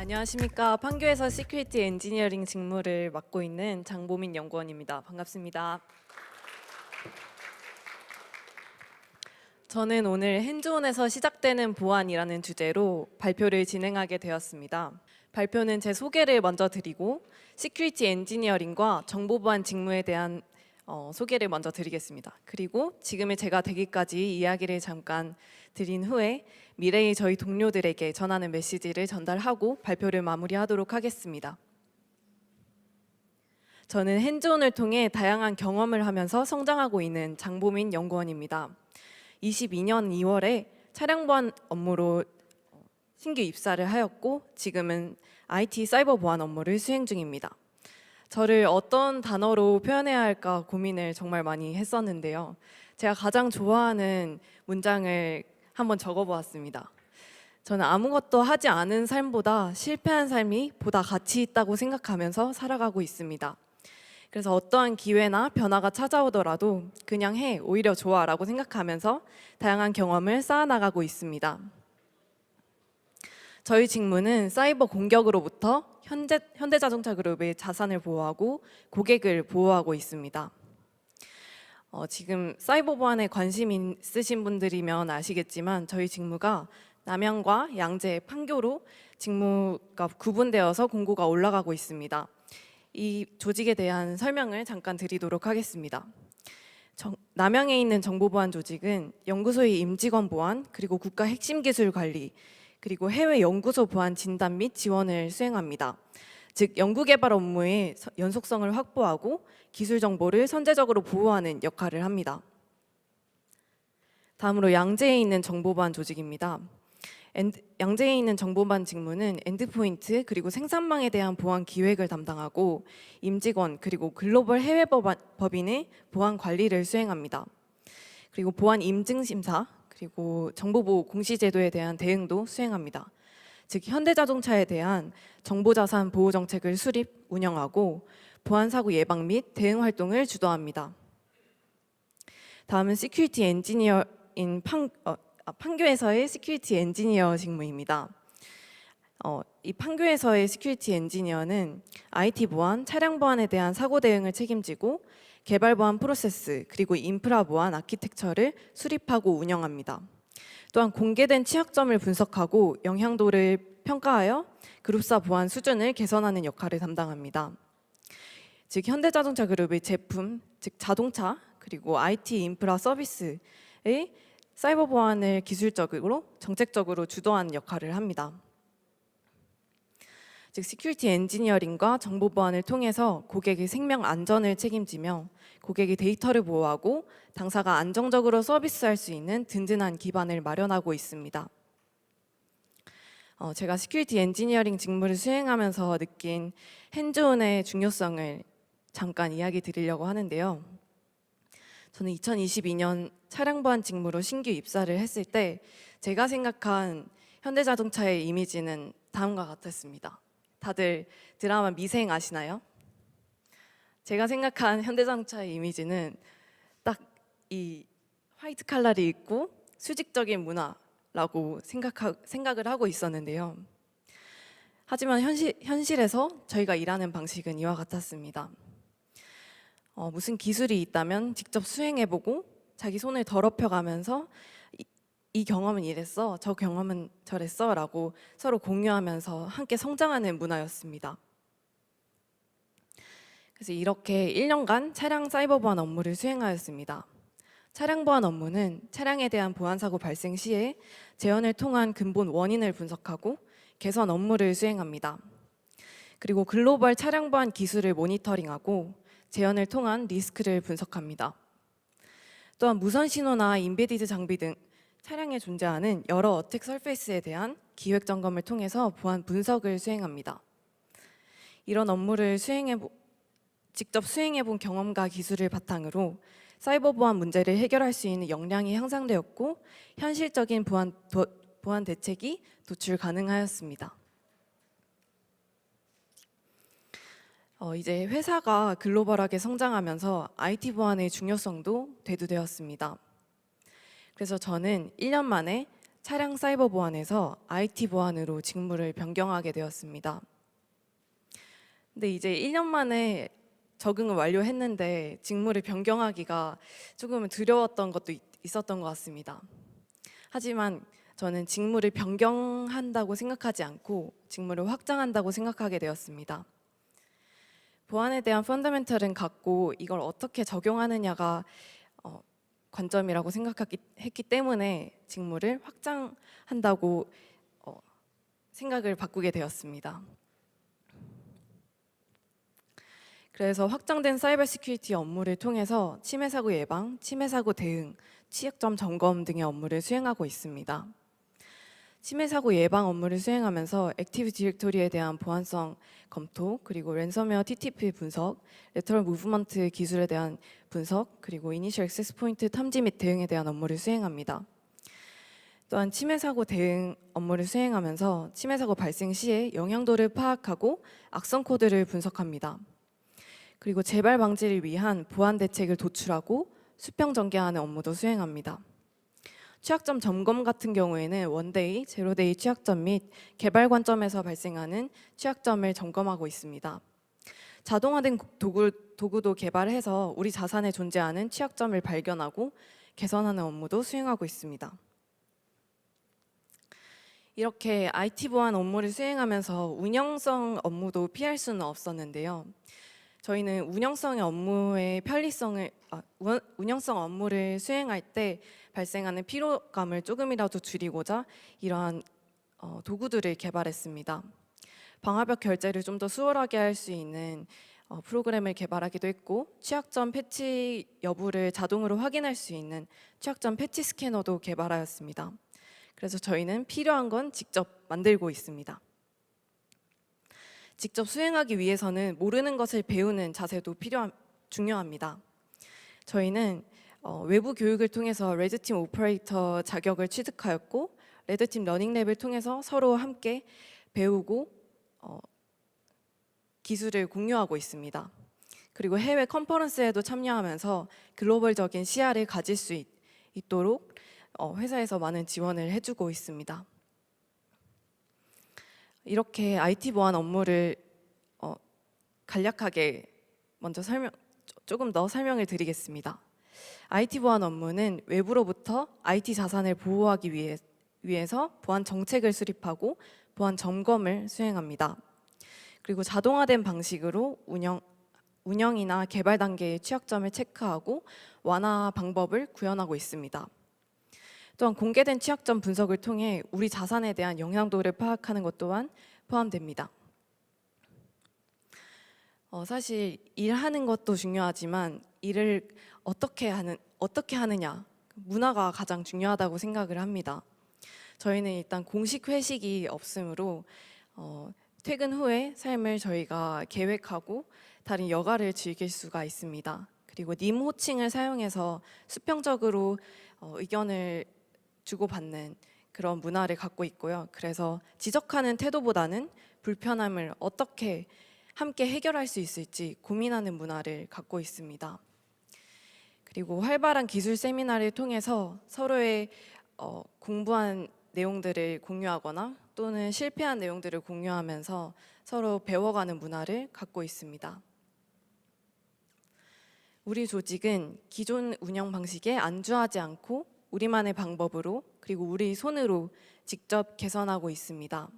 안녕하십니까. 판교에서 시큐리티 엔지니어링 직무를 맡고 있는 장보민 연구원입니다. 반갑습니다. 저는 오늘 핸즈온에서 시작되는 보안이라는 주제로 발표를 진행하게 되었습니다. 발표는 제 소개를 먼저 드리고 시큐리티 엔지니어링과 정보보안 직무에 대한 소개를 먼저 드리겠습니다. 그리고 지금의 제가 되기까지 이야기를 잠깐 드린 후에 미래의 저희 동료들에게 전하는 메시지를 전달하고 발표를 마무리하도록 하겠습니다. 저는 핸즈온을 통해 다양한 경험을 하면서 성장하고 있는 장보민 연구원입니다. 22년 2월에 차량 보안 업무로 신규 입사를 하였고 지금은 IT 사이버 보안 업무를 수행 중입니다. 저를 어떤 단어로 표현해야 할까 고민을 정말 많이 했었는데요. 제가 가장 좋아하는 문장을 한번 적어보았습니다. 저는 아무것도 하지 않은 삶보다 실패한 삶이 보다 가치 있다고 생각하면서 살아가고 있습니다. 그래서 어떠한 기회나 변화가 찾아오더라도 그냥 해, 오히려 좋아 라고 생각하면서 다양한 경험을 쌓아나가고 있습니다. 저희 직무는 사이버 공격으로부터 현대자동차 그룹의 자산을 보호하고 고객을 보호하고 있습니다. 지금 사이버 보안에 관심 있으신 분들이면 아시겠지만 저희 직무가 남양과 양재, 판교로 직무가 구분되어서 공고가 올라가고 있습니다. 이 조직에 대한 설명을 잠깐 드리도록 하겠습니다. 남양에 있는 정보보안 조직은 연구소의 임직원 보안, 그리고 국가 핵심 기술 관리, 그리고 해외 연구소 보안 진단 및 지원을 수행합니다. 즉 연구개발 업무의 연속성을 확보하고 기술 정보를 선제적으로 보호하는 역할을 합니다. 다음으로 양재에 있는 정보보안 조직입니다. 양재에 있는 정보보안 직무는 엔드포인트 그리고 생산망에 대한 보안 기획을 담당하고 임직원 그리고 글로벌 해외 법인의 보안 관리를 수행합니다. 그리고 보안 임증 심사 그리고 정보보호 공시제도에 대한 대응도 수행합니다. 즉 현대자동차에 대한 정보자산 보호 정책을 수립, 운영하고 보안사고 예방 및 대응 활동을 주도합니다. 다음은 시큐리티 엔지니어인 판교에서의 시큐리티 엔지니어 직무입니다. 이 판교에서의 시큐리티 엔지니어는 IT 보안, 차량 보안에 대한 사고 대응을 책임지고 개발 보안 프로세스 그리고 인프라 보안 아키텍처를 수립하고 운영합니다. 또한 공개된 취약점을 분석하고 영향도를 평가하여 그룹사 보안 수준을 개선하는 역할을 담당합니다. 즉 현대자동차 그룹의 제품, 즉 자동차 그리고 IT 인프라 서비스의 사이버 보안을 기술적으로 정책적으로 주도하는 역할을 합니다. 즉 시큐리티 엔지니어링과 정보 보안을 통해서 고객의 생명 안전을 책임지며 고객의 데이터를 보호하고 당사가 안정적으로 서비스할 수 있는 든든한 기반을 마련하고 있습니다. 제가 시큐리티 엔지니어링 직무를 수행하면서 느낀 핸즈온의 중요성을 잠깐 이야기 드리려고 하는데요. 저는 2022년 차량 보안 직무로 신규 입사를 했을 때 제가 생각한 현대자동차의 이미지는 다음과 같았습니다. 다들 드라마 미생 아시나요? 제가 생각한 현대자동차의 이미지는 딱 이 화이트 칼라를 입고 수직적인 문화라고 생각을 하고 있었는데요. 하지만 현실에서 저희가 일하는 방식은 이와 같았습니다. 무슨 기술이 있다면 직접 수행해보고 자기 손을 더럽혀가면서 이 경험은 이랬어, 저 경험은 저랬어 라고 서로 공유하면서 함께 성장하는 문화였습니다. 그래서 이렇게 1년간 차량 사이버 보안 업무를 수행하였습니다. 차량 보안 업무는 차량에 대한 보안 사고 발생 시에 재현을 통한 근본 원인을 분석하고 개선 업무를 수행합니다. 그리고 글로벌 차량 보안 기술을 모니터링하고 재현을 통한 리스크를 분석합니다. 또한 무선 신호나 인베디드 장비 등 차량에 존재하는 여러 어택 서페이스에 대한 기획 점검을 통해서 보안 분석을 수행합니다. 이런 업무를 직접 수행해본 경험과 기술을 바탕으로 사이버 보안 문제를 해결할 수 있는 역량이 향상되었고 현실적인 보안 대책이 도출 가능하였습니다. 이제 회사가 글로벌하게 성장하면서 IT 보안의 중요성도 대두되었습니다. 그래서 저는 1년 만에 차량 사이버 보안에서 IT 보안으로 직무를 변경하게 되었습니다. 근데 이제 1년 만에 적응을 완료했는데 직무를 변경하기가 조금 두려웠던 것도 있었던 것 같습니다. 하지만 저는 직무를 변경한다고 생각하지 않고 직무를 확장한다고 생각하게 되었습니다. 보안에 대한 펀더멘털은 같고 이걸 어떻게 적용하느냐가 관점이라고 생각했기 때문에 직무를 확장한다고 생각을 바꾸게 되었습니다. 그래서 확장된 사이버 시큐리티 업무를 통해서 침해 사고 예방, 침해 사고 대응, 취약점 점검 등의 업무를 수행하고 있습니다. 침해 사고 예방 업무를 수행하면서 액티브 디렉토리에 대한 보안성 검토, 그리고 랜섬웨어 TTP 분석, 레터럴 무브먼트 기술에 대한 분석, 그리고 이니셜 액세스 포인트 탐지 및 대응에 대한 업무를 수행합니다. 또한 침해 사고 대응 업무를 수행하면서 침해 사고 발생 시에 영향도를 파악하고 악성 코드를 분석합니다. 그리고 재발 방지를 위한 보안 대책을 도출하고 수평 전개하는 업무도 수행합니다. 취약점 점검 같은 경우에는 원데이, 제로데이 취약점 및 개발 관점에서 발생하는 취약점을 점검하고 있습니다. 자동화된 도구도 개발해서 우리 자산에 존재하는 취약점을 발견하고 개선하는 업무도 수행하고 있습니다. 이렇게 IT 보안 업무를 수행하면서 운영성 업무도 피할 수는 없었는데요. 저희는 운영성 업무를 수행할 때 발생하는 피로감을 조금이라도 줄이고자 이러한 도구들을 개발했습니다. 방화벽 결제를 좀 더 수월하게 할 수 있는 프로그램을 개발하기도 했고, 취약점 패치 여부를 자동으로 확인할 수 있는 취약점 패치 스캐너도 개발하였습니다. 그래서 저희는 필요한 건 직접 만들고 있습니다. 직접 수행하기 위해서는 모르는 것을 배우는 자세도 중요합니다. 저희는 외부 교육을 통해서 레드팀 오퍼레이터 자격을 취득하였고, 레드팀 러닝랩을 통해서 서로 함께 배우고 기술을 공유하고 있습니다. 그리고 해외 컨퍼런스에도 참여하면서 글로벌적인 시야를 가질 수 있도록 회사에서 많은 지원을 해주고 있습니다. 이렇게 IT 보안 업무를 간략하게 먼저 조금 더 설명을 드리겠습니다. IT 보안 업무는 외부로부터 IT 자산을 보호하기 위해서 보안 정책을 수립하고 보안 점검을 수행합니다. 그리고 자동화된 방식으로 운영이나 개발 단계의 취약점을 체크하고 완화 방법을 구현하고 있습니다. 또한 공개된 취약점 분석을 통해 우리 자산에 대한 영향도를 파악하는 것 또한 포함됩니다. 사실 일하는 것도 중요하지만 일을 어떻게 하느냐, 문화가 가장 중요하다고 생각을 합니다. 저희는 일단 공식 회식이 없으므로 퇴근 후에 삶을 저희가 계획하고 다른 여가를 즐길 수가 있습니다. 그리고 님 호칭을 사용해서 수평적으로 의견을 주고받는 그런 문화를 갖고 있고요. 그래서 지적하는 태도보다는 불편함을 어떻게 함께 해결할 수 있을지 고민하는 문화를 갖고 있습니다. 그리고 활발한 기술 세미나를 통해서 서로의 공부한 내용들을 공유하거나 또는 실패한 내용들을 공유하면서 서로 배워가는 문화를 갖고 있습니다. 우리 조직은 기존 운영 방식에 안주하지 않고 우리만의 방법으로 그리고 우리 손으로 직접 개선하고 있습니다.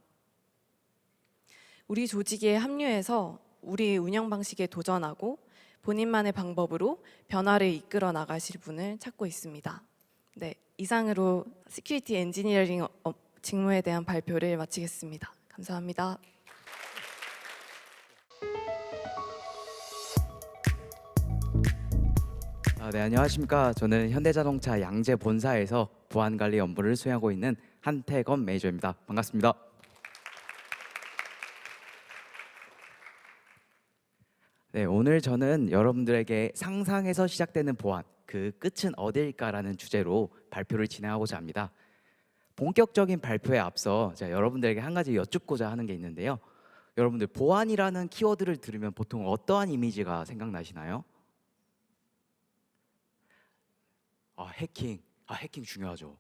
우리 조직에 합류해서 우리 운영 방식에 도전하고 본인만의 방법으로 변화를 이끌어 나가실 분을 찾고 있습니다. 네, 이상으로 시큐리티 엔지니어링 직무에 대한 발표를 마치겠습니다. 감사합니다. 네, 안녕하십니까. 저는 현대자동차 양재 본사에서 보안관리 업무를 수행하고 있는 한태건 매니저입니다. 반갑습니다. 네, 오늘 저는 여러분들에게 상상에서 시작되는 보안, 그 끝은 어디일까라는 주제로 발표를 진행하고자 합니다. 본격적인 발표에 앞서 제가 여러분들에게 한 가지 여쭙고자 하는 게 있는데요. 여러분들 보안이라는 키워드를 들으면 보통 어떠한 이미지가 생각나시나요? 해킹 중요하죠.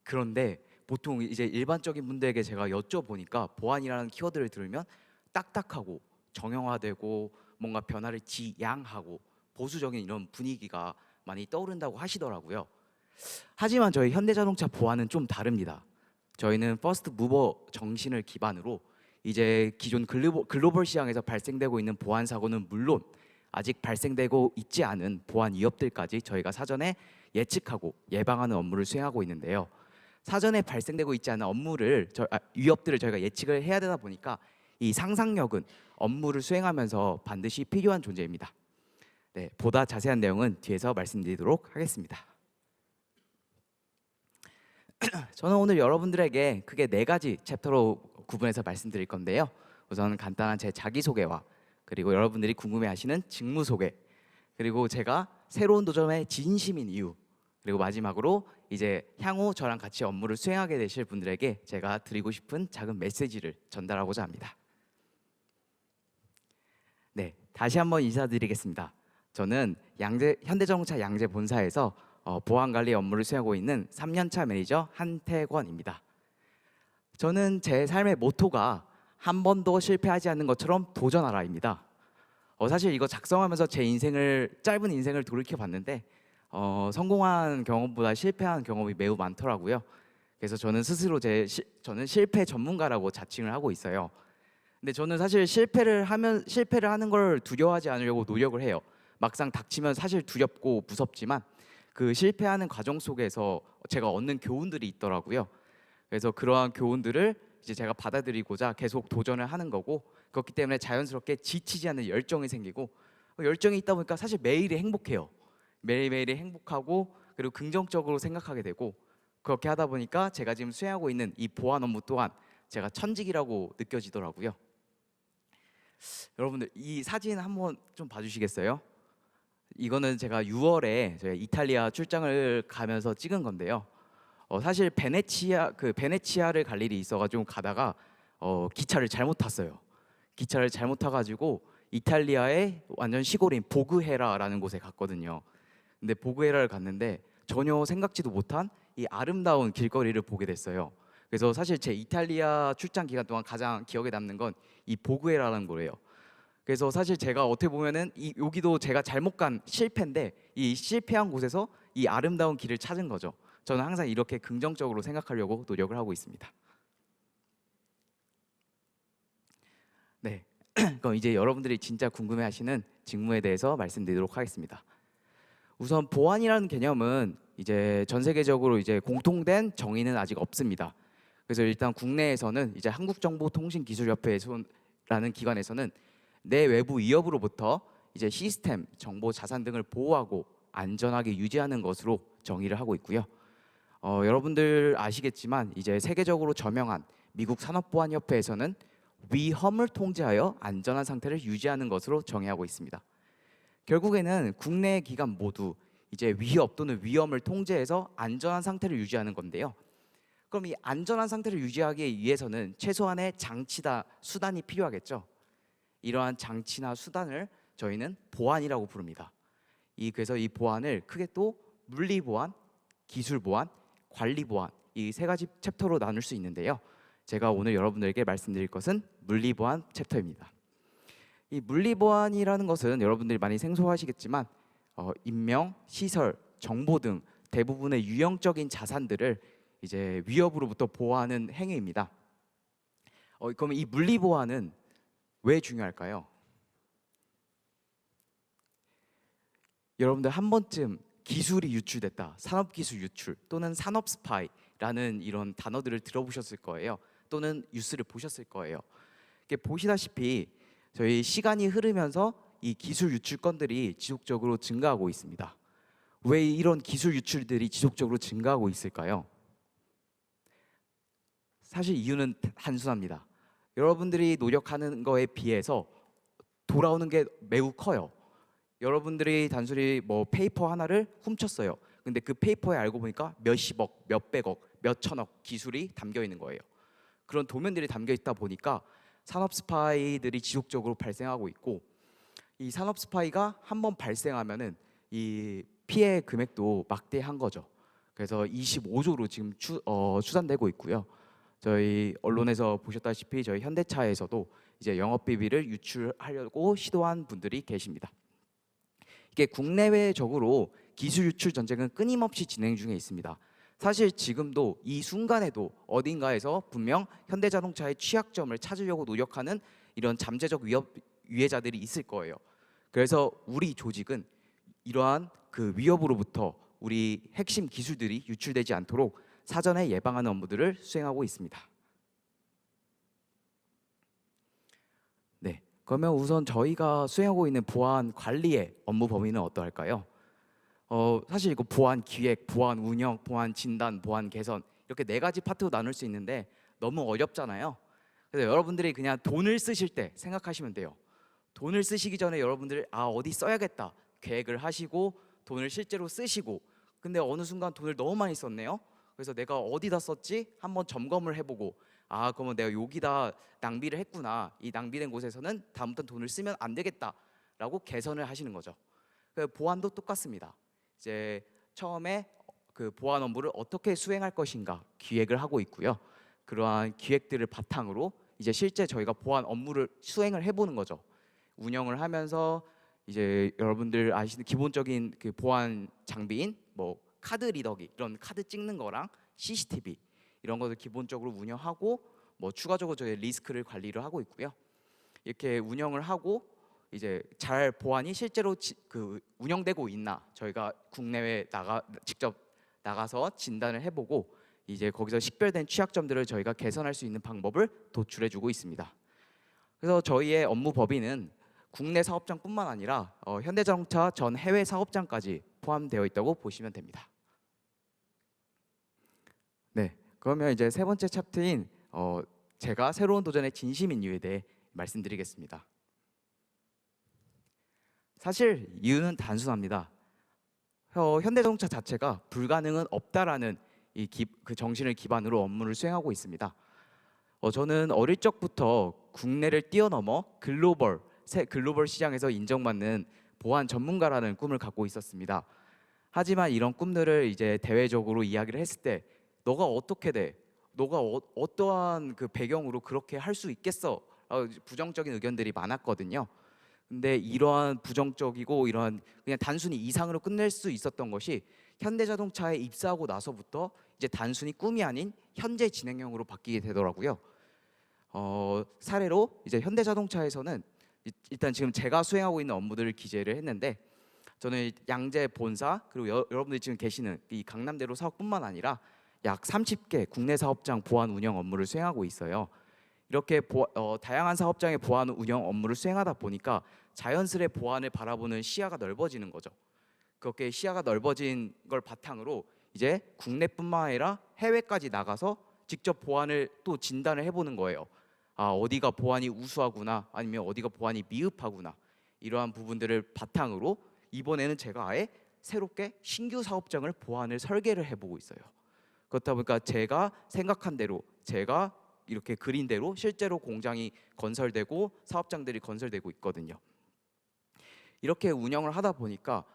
그런데 보통 이제 일반적인 분들에게 제가 여쭤보니까 보안이라는 키워드를 들으면 딱딱하고 정형화되고 뭔가 변화를 지양하고 보수적인 이런 분위기가 많이 떠오른다고 하시더라고요. 하지만 저희 현대자동차 보안은 좀 다릅니다. 저희는 퍼스트 무버 정신을 기반으로 이제 기존 글로벌 시장에서 발생되고 있는 보안 사고는 물론 아직 발생되고 있지 않은 보안 위협들까지 저희가 사전에 예측하고 예방하는 업무를 수행하고 있는데요. 사전에 발생되고 있지 않은 위협들을 저희가 예측을 해야 되다 보니까 이 상상력은 업무를 수행하면서 반드시 필요한 존재입니다. 네, 보다 자세한 내용은 뒤에서 말씀드리도록 하겠습니다. 저는 오늘 여러분들에게 크게 4가지 챕터로 구분해서 말씀드릴 건데요. 우선 간단한 제 자기소개와 그리고 여러분들이 궁금해하시는 직무 소개, 그리고 제가 새로운 도전에 진심인 이유, 그리고 마지막으로 이제 향후 저랑 같이 업무를 수행하게 되실 분들에게 제가 드리고 싶은 작은 메시지를 전달하고자 합니다. 네, 다시 한번 인사드리겠습니다. 저는 현대자동차 양재 본사에서 보안 관리 업무를 수행하고 있는 3년차 매니저 한태권입니다. 저는 제 삶의 모토가 한 번도 실패하지 않는 것처럼 도전하라입니다. 사실 이거 작성하면서 제 짧은 인생을 돌이켜 봤는데 성공한 경험보다 실패한 경험이 매우 많더라고요. 그래서 저는 스스로 저는 실패 전문가라고 자칭을 하고 있어요. 근데 저는 사실 실패를 하는 걸 두려워하지 않으려고 노력을 해요. 막상 닥치면 사실 두렵고 무섭지만 그 실패하는 과정 속에서 제가 얻는 교훈들이 있더라고요. 그래서 그러한 교훈들을 이제 제가 받아들이고자 계속 도전을 하는 거고, 그렇기 때문에 자연스럽게 지치지 않는 열정이 생기고, 열정이 있다 보니까 사실 매일이 행복해요. 매일매일이 행복하고 그리고 긍정적으로 생각하게 되고, 그렇게 하다 보니까 제가 지금 수행하고 있는 이 보안 업무 또한 제가 천직이라고 느껴지더라고요. 여러분들 이 사진 한번 좀 봐주시겠어요? 이거는 제가 6월에 저희 이탈리아 출장을 가면서 찍은 건데요. 사실 베네치아를 갈 일이 있어가지고 가다가 기차를 잘못 탔어요. 기차를 잘못 타가지고 이탈리아의 완전 시골인 보그헤라라는 곳에 갔거든요. 근데 보그헤라를 갔는데 전혀 생각지도 못한 이 아름다운 길거리를 보게 됐어요. 그래서 사실 제 이탈리아 출장 기간 동안 가장 기억에 남는 건 이 보그헤라라는 거예요. 그래서 사실 제가 어떻게 보면은 여기도 제가 잘못 간 실패인데 이 실패한 곳에서 이 아름다운 길을 찾은 거죠. 저는 항상 이렇게 긍정적으로 생각하려고 노력을 하고 있습니다. 네, 그럼 이제 여러분들이 진짜 궁금해하시는 직무에 대해서 말씀드리도록 하겠습니다. 우선 보안이라는 개념은 이제 전 세계적으로 이제 공통된 정의는 아직 없습니다. 그래서 일단 국내에서는 이제 한국정보통신기술협회라는 기관에서는 내 외부 위협으로부터 이제 시스템, 정보, 자산 등을 보호하고 안전하게 유지하는 것으로 정의를 하고 있고요. 여러분들 아시겠지만 이제 세계적으로 저명한 미국 산업보안협회에서는 위험을 통제하여 안전한 상태를 유지하는 것으로 정의하고 있습니다. 결국에는 국내 기관 모두 이제 위협 또는 위험을 통제해서 안전한 상태를 유지하는 건데요. 그럼 이 안전한 상태를 유지하기 위해서는 최소한의 장치다 수단이 필요하겠죠. 이러한 장치나 수단을 저희는 보안이라고 부릅니다. 그래서 이 보안을 크게 또 물리 보안, 기술 보안, 관리 보안 이 3가지 챕터로 나눌 수 있는데요. 제가 오늘 여러분들에게 말씀드릴 것은 물리 보안 챕터입니다. 이 물리 보안이라는 것은 여러분들이 많이 생소하시겠지만 인명, 시설, 정보 등 대부분의 유형적인 자산들을 이제 위협으로부터 보호하는 행위입니다. 그러면 이 물리 보안은 왜 중요할까요? 여러분들 한 번쯤 기술이 유출됐다, 산업기술 유출 또는 산업 스파이라는 이런 단어들을 들어보셨을 거예요. 또는 뉴스를 보셨을 거예요. 보시다시피 저희 시간이 흐르면서 이 기술 유출 건들이 지속적으로 증가하고 있습니다. 왜 이런 기술 유출들이 지속적으로 증가하고 있을까요? 사실 이유는 단순합니다. 여러분들이 노력하는 거에 비해서 돌아오는 게 매우 커요. 여러분들이 단순히 뭐 페이퍼 하나를 훔쳤어요. 근데 그 페이퍼에 알고 보니까 몇십억, 몇백억, 몇천억 기술이 담겨 있는 거예요. 그런 도면들이 담겨 있다 보니까 산업 스파이들이 지속적으로 발생하고 있고, 이 산업 스파이가 한번 발생하면은 이 피해 금액도 막대한 거죠. 그래서 25조로 지금 추산되고 있고요. 저희 언론에서 보셨다시피 저희 현대차에서도 이제 영업비비를 유출하려고 시도한 분들이 계십니다. 이게 국내외적으로 기술 유출 전쟁은 끊임없이 진행 중에 있습니다. 사실 지금도 이 순간에도 어딘가에서 분명 현대자동차의 취약점을 찾으려고 노력하는 이런 잠재적 위해자들이 있을 거예요. 그래서 우리 조직은 이러한 그 위협으로부터 우리 핵심 기술들이 유출되지 않도록 사전에 예방하는 업무들을 수행하고 있습니다. 네, 그러면 우선 저희가 수행하고 있는 보안 관리의 업무 범위는 어떠할까요? 사실 이거 보안 기획, 보안 운영, 보안 진단, 보안 개선 이렇게 네 가지 파트로 나눌 수 있는데 너무 어렵잖아요. 그래서 여러분들이 그냥 돈을 쓰실 때 생각하시면 돼요. 돈을 쓰시기 전에 여러분들 어디 써야겠다 계획을 하시고 돈을 실제로 쓰시고, 근데 어느 순간 돈을 너무 많이 썼네요. 그래서 내가 어디다 썼지 한번 점검을 해보고, 그러면 내가 여기다 낭비를 했구나, 이 낭비된 곳에서는 다음부터 돈을 쓰면 안 되겠다라고 개선을 하시는 거죠. 보안도 똑같습니다. 이제 처음에 그 보안 업무를 어떻게 수행할 것인가 기획을 하고 있고요. 그러한 기획들을 바탕으로 이제 실제 저희가 보안 업무를 수행을 해보는 거죠. 운영을 하면서 이제 여러분들 아시는 기본적인 그 보안 장비인 뭐 카드 리더기, 이런 카드 찍는 거랑 CCTV 이런 것을 기본적으로 운영하고, 뭐 추가적으로 저희 리스크를 관리를 하고 있고요. 이렇게 운영을 하고 이제 잘 보안이 실제로 그 운영되고 있나 저희가 국내외 직접 나가서 진단을 해보고, 이제 거기서 식별된 취약점들을 저희가 개선할 수 있는 방법을 도출해주고 있습니다. 그래서 저희의 업무 범위는 국내 사업장뿐만 아니라 현대자동차 전 해외 사업장까지 포함되어 있다고 보시면 됩니다. 네, 그러면 이제 세 번째 챕터인 제가 새로운 도전에 진심인 이유에 대해 말씀드리겠습니다. 사실 이유는 단순합니다. 현대자동차 자체가 불가능은 없다라는 그 정신을 기반으로 업무를 수행하고 있습니다. 저는 어릴 적부터 국내를 뛰어넘어 글로벌 시장에서 인정받는 보안 전문가라는 꿈을 갖고 있었습니다. 하지만 이런 꿈들을 이제 대외적으로 이야기를 했을 때 너가 어떻게 돼? 너가 어떠한 그 배경으로 그렇게 할 수 있겠어? 부정적인 의견들이 많았거든요. 근데 이러한 부정적이고 이러한 그냥 단순히 이상으로 끝낼 수 있었던 것이 현대자동차에 입사하고 나서부터 이제 단순히 꿈이 아닌 현재 진행형으로 바뀌게 되더라고요. 사례로 이제 현대자동차에서는 일단 지금 제가 수행하고 있는 업무들을 기재를 했는데, 저는 양재 본사 그리고 여러분들이 지금 계시는 이 강남대로 사업뿐만 아니라 약 30개 국내 사업장 보안 운영 업무를 수행하고 있어요. 이렇게 다양한 사업장의 보안 운영 업무를 수행하다 보니까 자연스레 보안을 바라보는 시야가 넓어지는 거죠. 그렇게 시야가 넓어진 걸 바탕으로 이제 국내뿐만 아니라 해외까지 나가서 직접 보안을 또 진단을 해보는 거예요. 어디가 보안이 우수하구나, 아니면 어디가 보안이 미흡하구나, 이러한 부분들을 바탕으로 이번에는 제가 아예 새롭게 신규 사업장을 보안을 설계를 해보고 있어요. 그렇다 보니까 제가 생각한 대로, 제가 이렇게 그린 대로 실제로 공장이 건설되고 사업장들이 건설되고 있거든요. 이렇게 운영을 하다 보니까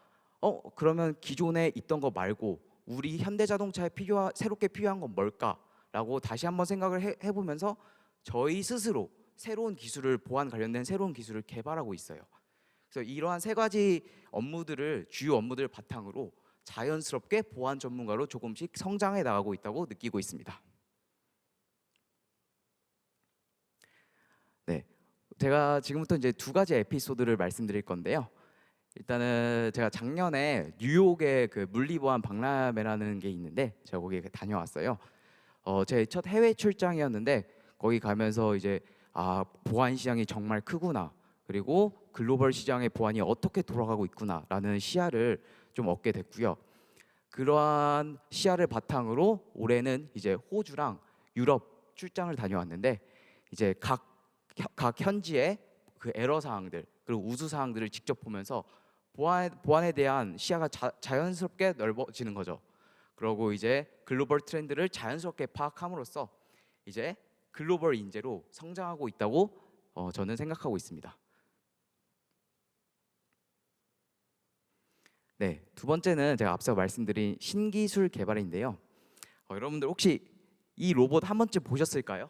그러면 기존에 있던 거 말고 우리 현대자동차에 새롭게 필요한 건 뭘까라고 다시 한번 생각을 해보면서 저희 스스로 새로운 기술을, 보안 관련된 새로운 기술을 개발하고 있어요. 그래서 이러한 세 가지 주요 업무들을 바탕으로 자연스럽게 보안 전문가로 조금씩 성장해 나가고 있다고 느끼고 있습니다. 네, 제가 지금부터 이제 두 가지 에피소드를 말씀드릴 건데요. 일단은 제가 작년에 뉴욕에 그 물리보안 박람회라는 게 있는데 제가 거기에 다녀왔어요. 제 첫 해외 출장이었는데 거기 가면서 이제 보안 시장이 정말 크구나, 그리고 글로벌 시장의 보안이 어떻게 돌아가고 있구나라는 시야를 좀 얻게 됐고요. 그러한 시야를 바탕으로 올해는 이제 호주랑 유럽 출장을 다녀왔는데, 이제 각 현지의 그 에러 사항들 그리고 우수 사항들을 직접 보면서 보안에 대한 시야가 자연스럽게 넓어지는 거죠. 그리고 이제 글로벌 트렌드를 자연스럽게 파악함으로써 이제 글로벌 인재로 성장하고 있다고 저는 생각하고 있습니다. 네, 두 번째는 제가 앞서 말씀드린 신기술 개발인데요. 여러분들 혹시 이 로봇 한 번쯤 보셨을까요?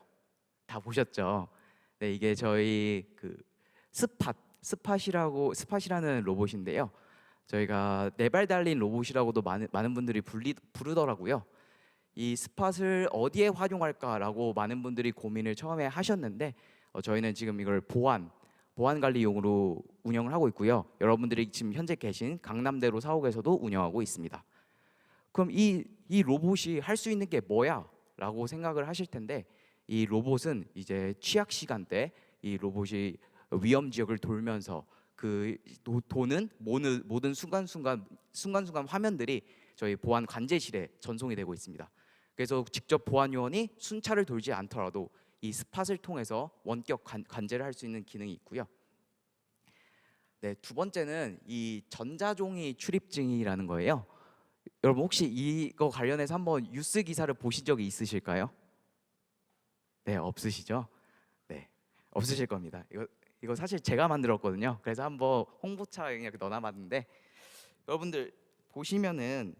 다 보셨죠? 네, 이게 저희 그 스팟이라는 로봇인데요. 저희가 네 발 달린 로봇이라고도 많은 분들이 부르더라고요. 이 스팟을 어디에 활용할까라고 많은 분들이 고민을 처음에 하셨는데 저희는 지금 이걸 보안 관리용으로 운영을 하고 있고요. 여러분들이 지금 현재 계신 강남대로 사옥에서도 운영하고 있습니다. 그럼 이 로봇이 할 수 있는 게 뭐야? 라고 생각을 하실 텐데 이 로봇은 이제 취약 시간대 이 로봇이 위험 지역을 돌면서 그 도는 모든 순간순간 화면들이 저희 보안 관제실에 전송이 되고 있습니다. 그래서 직접 보안 요원이 순찰을 돌지 않더라도 이 스팟을 통해서 원격 관제를 할 수 있는 기능이 있고요. 네, 두 번째는 이 전자종이 출입증이라는 거예요. 여러분 혹시 이거 관련해서 한번 뉴스 기사를 보신 적이 있으실까요? 네, 없으시죠? 네, 없으실 겁니다. 이거 사실 제가 만들었거든요. 그래서 한번 홍보차 이렇게 넣어놔봤는데 여러분들 보시면은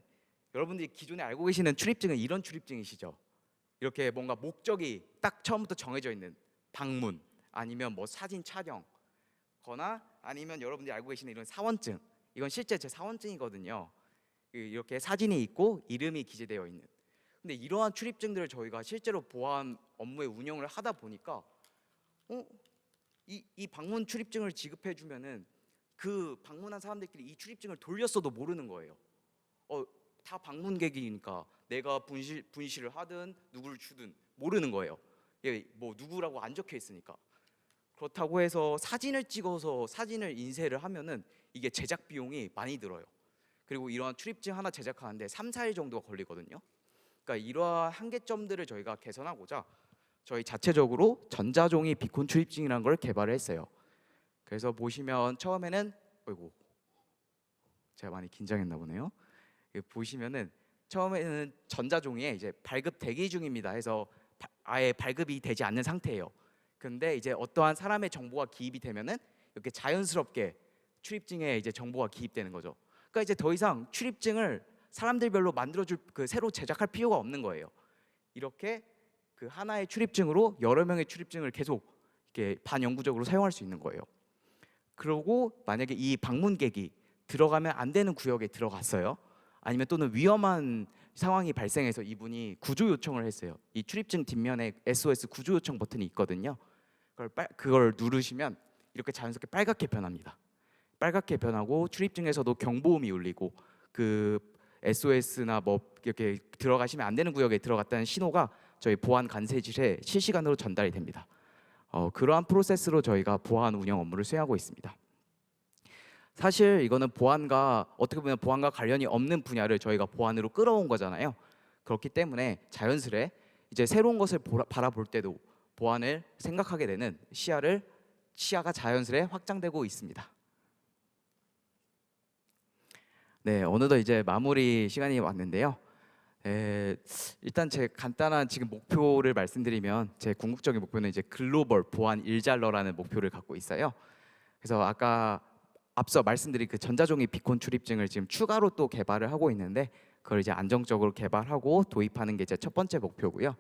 여러분들이 기존에 알고 계시는 출입증은 이런 출입증이시죠? 이렇게 뭔가 목적이 딱 처음부터 정해져 있는 방문 아니면 뭐 사진 촬영거나 아니면 여러분들이 알고 계시는 이런 사원증, 이건 실제 제 사원증이거든요. 이렇게 사진이 있고 이름이 기재되어 있는. 근데 이러한 출입증들을 저희가 실제로 보안 업무에 운영을 하다 보니까 이 방문 출입증을 지급해 주면은 그 방문한 사람들끼리 이 출입증을 돌렸어도 모르는 거예요. 다 방문객이니까 내가 분실을 하든 누구를 주든 모르는 거예요. 뭐 누구라고 안 적혀 있으니까. 그렇다고 해서 사진을 찍어서 사진을 인쇄를 하면은 이게 제작 비용이 많이 들어요. 그리고 이러한 출입증 하나 제작하는데 3, 4일 정도가 걸리거든요. 그러니까 이러한 한계점들을 저희가 개선하고자 저희 자체적으로 전자종이 비콘 출입증이라는 걸 개발을 했어요. 그래서 보시면 처음에는 제가 많이 긴장했나 보네요. 보시면은 처음에는 전자종이에 이제 발급 대기 중입니다 해서 아예 발급이 되지 않는 상태예요. 근데 이제 어떠한 사람의 정보가 기입이 되면은 이렇게 자연스럽게 출입증에 이제 정보가 기입되는 거죠. 그러니까 이제 더 이상 출입증을 사람들별로 만들어줄 새로 제작할 필요가 없는 거예요. 이렇게 그 하나의 출입증으로 여러 명의 출입증을 계속 이렇게 반영구적으로 사용할 수 있는 거예요. 그리고 만약에 이 방문객이 들어가면 안 되는 구역에 들어갔어요. 아니면 또는 위험한 상황이 발생해서 이분이 구조 요청을 했어요. 이 출입증 뒷면에 SOS 구조 요청 버튼이 있거든요. 그걸 누르시면 이렇게 자연스럽게 빨갛게 변합니다. 빨갛게 변하고 출입증에서도 경보음이 울리고 그 SOS나 뭐 이렇게 들어가시면 안 되는 구역에 들어갔다는 신호가 저희 보안 관세실에 실시간으로 전달이 됩니다. 그러한 프로세스로 저희가 보안 운영 업무를 수행하고 있습니다. 사실 이거는 어떻게 보면 보안과 관련이 없는 분야를 저희가 보안으로 끌어온 거잖아요. 그렇기 때문에 자연스레 이제 새로운 것을 바라볼 때도 보안을 생각하게 되는 시야가 자연스레 확장되고 있습니다. 네, 어느덧 이제 마무리 시간이 왔는데요. 일단 제 간단한 지금 목표를 말씀드리면 제 궁극적인 목표는 이제 글로벌 보안 일잘러라는 목표를 갖고 있어요. 그래서 아까 앞서 말씀드린 그 전자종이 비콘 출입증을 지금 추가로 또 개발을 하고 있는데 그걸 이제 안정적으로 개발하고 도입하는 게 제 첫 번째 목표고요.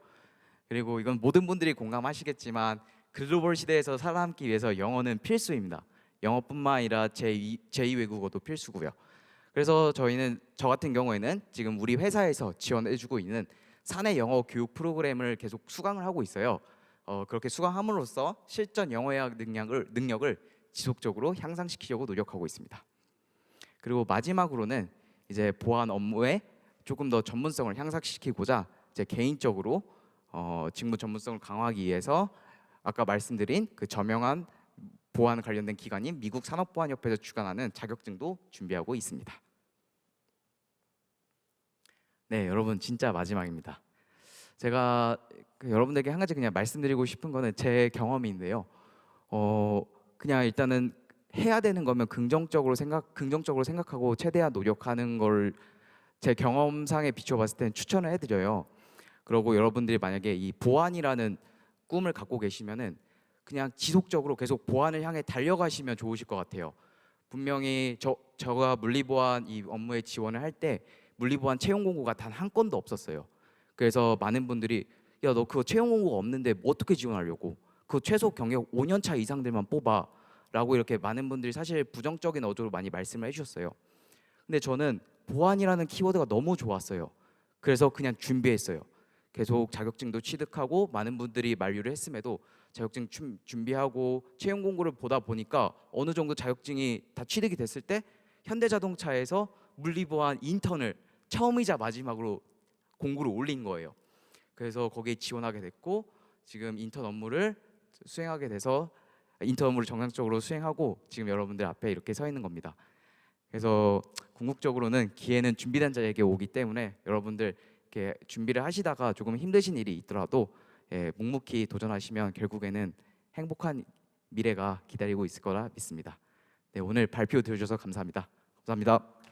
그리고 이건 모든 분들이 공감하시겠지만 글로벌 시대에서 살아남기 위해서 영어는 필수입니다. 영어뿐만 아니라 제2 외국어도 필수고요. 그래서 저 같은 경우에는 지금 우리 회사에서 지원해주고 있는 사내 영어 교육 프로그램을 계속 수강을 하고 있어요. 그렇게 수강함으로써 실전 영어회화 능력을 지속적으로 향상시키려고 노력하고 있습니다. 그리고 마지막으로는 이제 보안 업무에 조금 더 전문성을 향상시키고자 제 개인적으로 직무 전문성을 강화하기 위해서 아까 말씀드린 그 저명한 보안 관련된 기관인 미국 산업보안협회에서 주관하는 자격증도 준비하고 있습니다. 네, 여러분 진짜 마지막입니다. 제가 여러분들에게 한 가지 그냥 말씀드리고 싶은 거는 제 경험인데요. 그냥 일단은 해야 되는 거면 긍정적으로 생각하고 최대한 노력하는 걸 제 경험상에 비춰봤을 때는 추천을 해드려요. 그리고 여러분들이 만약에 이 보안이라는 꿈을 갖고 계시면은 그냥 지속적으로 계속 보안을 향해 달려가시면 좋으실 것 같아요. 분명히 저가 물리보안 이 업무에 지원을 할 때 물리보안 채용 공고가 단 한 건도 없었어요. 그래서 많은 분들이 야, 너 그거 채용 공고가 없는데 뭐 어떻게 지원하려고? 그 최소 경력 5년 차 이상들만 뽑아라고 이렇게 많은 분들이 사실 부정적인 어조로 많이 말씀을 해주셨어요. 근데 저는 보안이라는 키워드가 너무 좋았어요. 그래서 그냥 준비했어요. 계속 자격증도 취득하고 많은 분들이 만류를 했음에도 자격증 준비하고 채용 공고를 보다 보니까 어느 정도 자격증이 다 취득이 됐을 때 현대자동차에서 물리보안 인턴을 처음이자 마지막으로 공고를 올린 거예요. 그래서 거기에 지원하게 됐고 지금 인턴 업무를 수행하게 돼서 인턴 업무를 정상적으로 수행하고 지금 여러분들 앞에 이렇게 서 있는 겁니다. 그래서 궁극적으로는 기회는 준비된 자에게 오기 때문에 여러분들 이렇게 준비를 하시다가 조금 힘드신 일이 있더라도 묵묵히 도전하시면 결국에는 행복한 미래가 기다리고 있을 거라 믿습니다. 네, 오늘 발표 들어주셔서 감사합니다. 감사합니다.